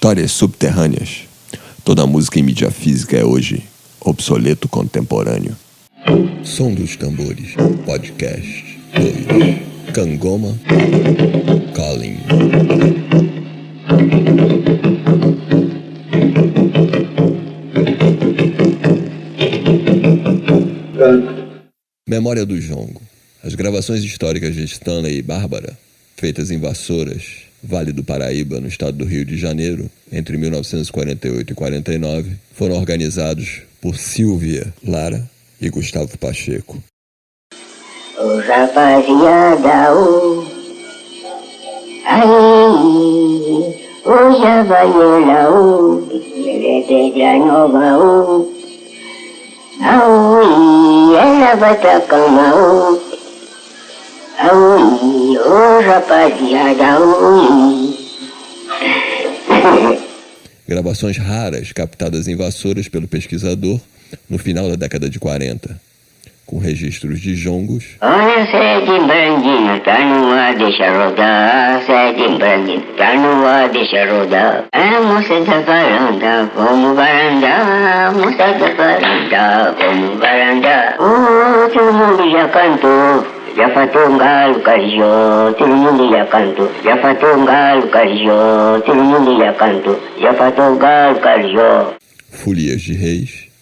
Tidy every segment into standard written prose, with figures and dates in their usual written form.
Histórias subterrâneas. Toda música em mídia física é hoje obsoleto contemporâneo. Som dos Tambores, podcast 2. Cangoma, Calling. Memória do Jongo. As gravações históricas de Stanley e Bárbara, feitas em Vassouras, Vale do Paraíba, no estado do Rio de Janeiro, entre 1948 e 49, foram organizados por Silvia Lara e Gustavo Pacheco. Ô rapaziada, aí, hoje a vaiola, pedra nova, aí, ela vai pra cama, aí, ô rapaziada, Gravações raras captadas em Vassouras pelo pesquisador no final da década de 40, com registros de jongos. Olha, sede branquinho, tá no ar, deixa rodar. Sede branquinho, tá no ar, deixa rodar. A moça da varanda, vamos varanda. A moça da varanda, vamos varanda. Todo mundo já cantou, já fatou um galo, carijó. Todo mundo já cantou, já fatou um galo, carijó. Todo mundo já cantou, já fatou um galo, carijó. Folias de Reis.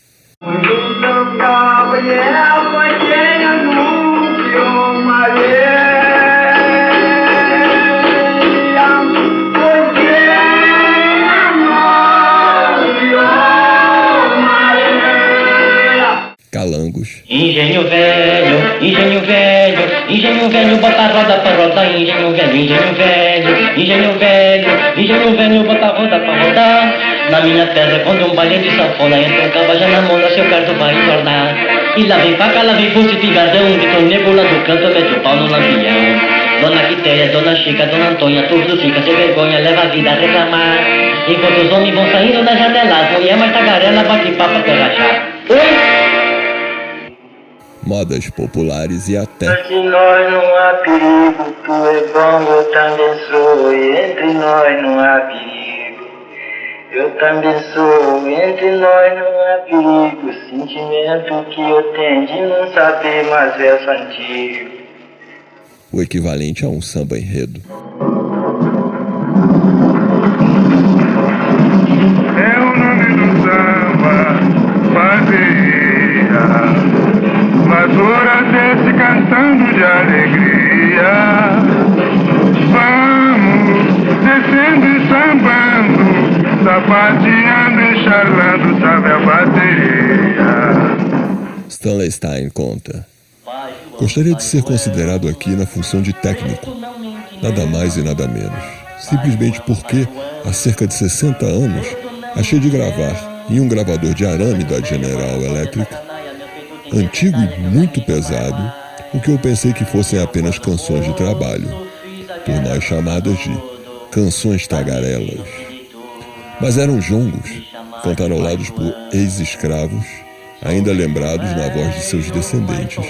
Calangos. Engenho velho, engenho velho, engenho velho, bota a roda pra rodar. Engenho velho, engenho velho, engenho velho, engenho velho, bota a roda pra rodar. Na minha terra, quando um baile de sanfona entra um cavalo na mão, seu cardo vai engordar. E lá vem faca, lá vem foice, tigardão, que tão nego lá do canto, mete o pau no lampião. Dona Quitéria, Dona Chica, Dona Antônia, tudo fica sem vergonha, leva a vida a reclamar. Enquanto os homens vão saindo da janela, as mulher mais tagarela, bate papo até rachar. Modas populares e até... Entre nós não há perigo, tu é bom, eu também sou. E entre nós não há perigo, eu também sou. Entre nós não há perigo, o sentimento que eu tenho de não saber mais verso antigo. O equivalente a um samba enredo. É o nome do samba, Fazia. Vassouras desce cantando de alegria. Vamos descendo e sambando, sapateando e charlando, sabe a bateria. Stanley Stein conta: gostaria de ser considerado aqui na função de técnico, nada mais e nada menos, simplesmente porque, há cerca de 60 anos, achei de gravar em um gravador de arame da General Electric, antigo e muito pesado, o que eu pensei que fossem apenas canções de trabalho, por nós chamadas de canções tagarelas. Mas eram jongos, cantarolados por ex-escravos, ainda lembrados na voz de seus descendentes,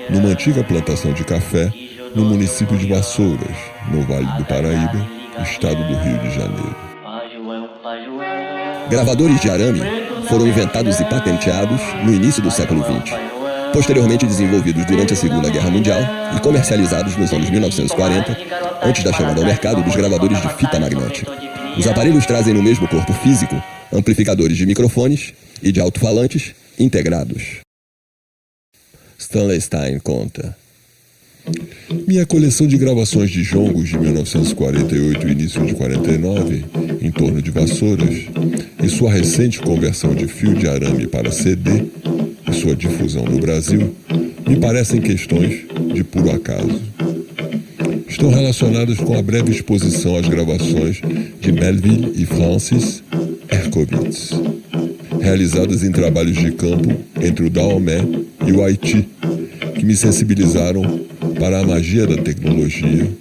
numa antiga plantação de café, no município de Vassouras, no Vale do Paraíba, estado do Rio de Janeiro. Gravadores de arame foram inventados e patenteados no início do século XX, posteriormente desenvolvidos durante a Segunda Guerra Mundial e comercializados nos anos 1940, antes da chegada ao mercado dos gravadores de fita magnética. Os aparelhos trazem no mesmo corpo físico amplificadores de microfones e de alto-falantes integrados. Stanley Stein conta: minha coleção de gravações de jongos de 1948 e início de 49, em torno de Vassouras, e sua recente conversão de fio de arame para CD e sua difusão no Brasil, me parecem questões de puro acaso. Estão relacionadas com a breve exposição às gravações de Melville e Francis Erkowitz, realizadas em trabalhos de campo entre o Dahomey e o Haiti, que me sensibilizaram para a magia da tecnologia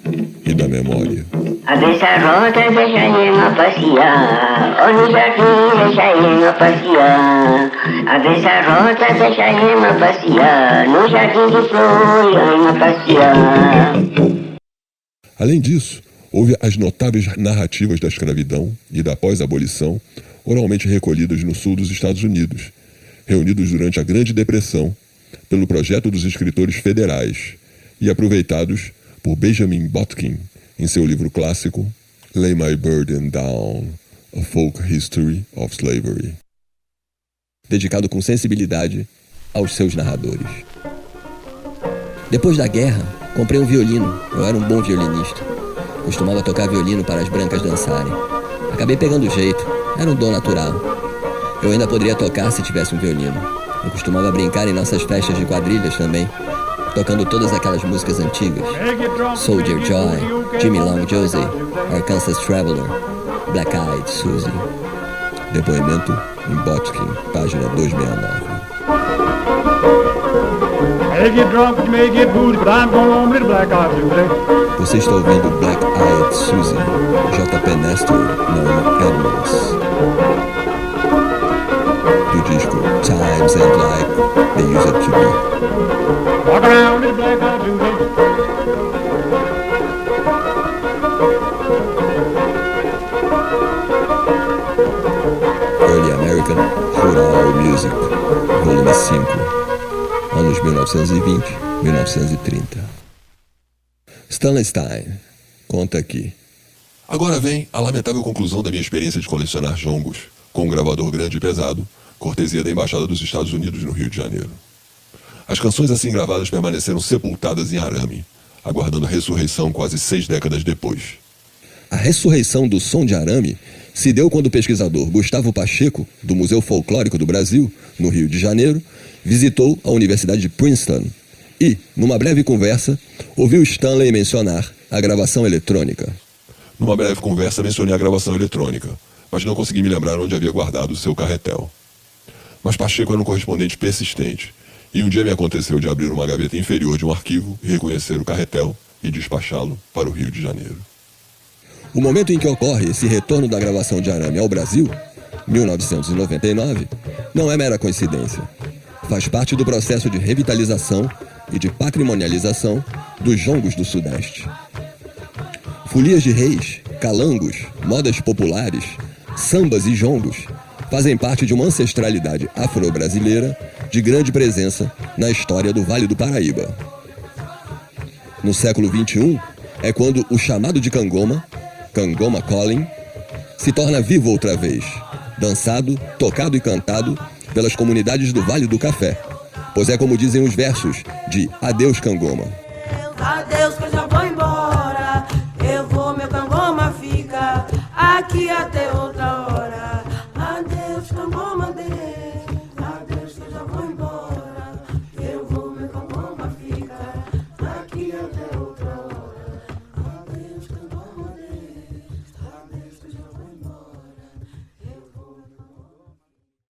e da memória. Abre essa roda, deixa a Ema passear. Olha o jardim, deixa a Ema passear. Abre essa roda, deixa a Ema passear. No jardim de flores, a Ema passear. Além disso, Houve as notáveis narrativas da escravidão e da pós-abolição, oralmente recolhidas no sul dos Estados Unidos, reunidos durante a Grande Depressão pelo projeto dos escritores federais e aproveitados por Benjamin Botkin em seu livro clássico Lay My Burden Down, A Folk History of Slavery, dedicado com sensibilidade aos seus narradores. Depois da guerra, comprei um violino. Eu era um bom violinista. Costumava tocar violino para as brancas dançarem. Acabei pegando jeito. Era um dom natural. Eu ainda poderia tocar se tivesse um violino. Eu costumava brincar em nossas festas de quadrilhas também, tocando todas aquelas músicas antigas. Soldier Joy, Jimmy Long Josie, Arkansas Traveler, Black Eyed Susie. Depoimento em Botkin, página 269. Você está ouvindo Black Eyed Susie, J.P. Nestor, Norma Edmonds, do disco Times and Like They Used to Be. Walk around with Black Eyed Susie. Early American Rural Music, volume 5, anos 1920-1930. Stanley Stein conta aqui. Agora vem a lamentável conclusão da minha experiência de colecionar jongos com um gravador grande e pesado, cortesia da Embaixada dos Estados Unidos no Rio de Janeiro. As canções assim gravadas permaneceram sepultadas em arame, aguardando a ressurreição quase 6 décadas depois. A ressurreição do som de arame se deu quando o pesquisador Gustavo Pacheco, do Museu Folclórico do Brasil, no Rio de Janeiro, visitou a Universidade de Princeton e, numa breve conversa, ouviu Stanley mencionar a gravação eletrônica. Numa breve conversa mencionei a gravação eletrônica, mas não consegui me lembrar onde havia guardado o seu carretel. Mas Pacheco era um correspondente persistente, e um dia me aconteceu de abrir uma gaveta inferior de um arquivo e reconhecer o carretel e despachá-lo para o Rio de Janeiro. O momento em que ocorre esse retorno da gravação de arame ao Brasil, 1999, não é mera coincidência. Faz parte do processo de revitalização e de patrimonialização dos jongos do Sudeste. Folias de reis, calangos, modas populares, sambas e jongos fazem parte de uma ancestralidade afro-brasileira de grande presença na história do Vale do Paraíba. No século XXI, é quando o chamado de cangoma, Cangoma Calling, se torna vivo outra vez, dançado, tocado e cantado pelas comunidades do Vale do Café, pois é como dizem os versos de Adeus Cangoma. Adeus que eu já vou embora, eu vou, meu cangoma fica aqui até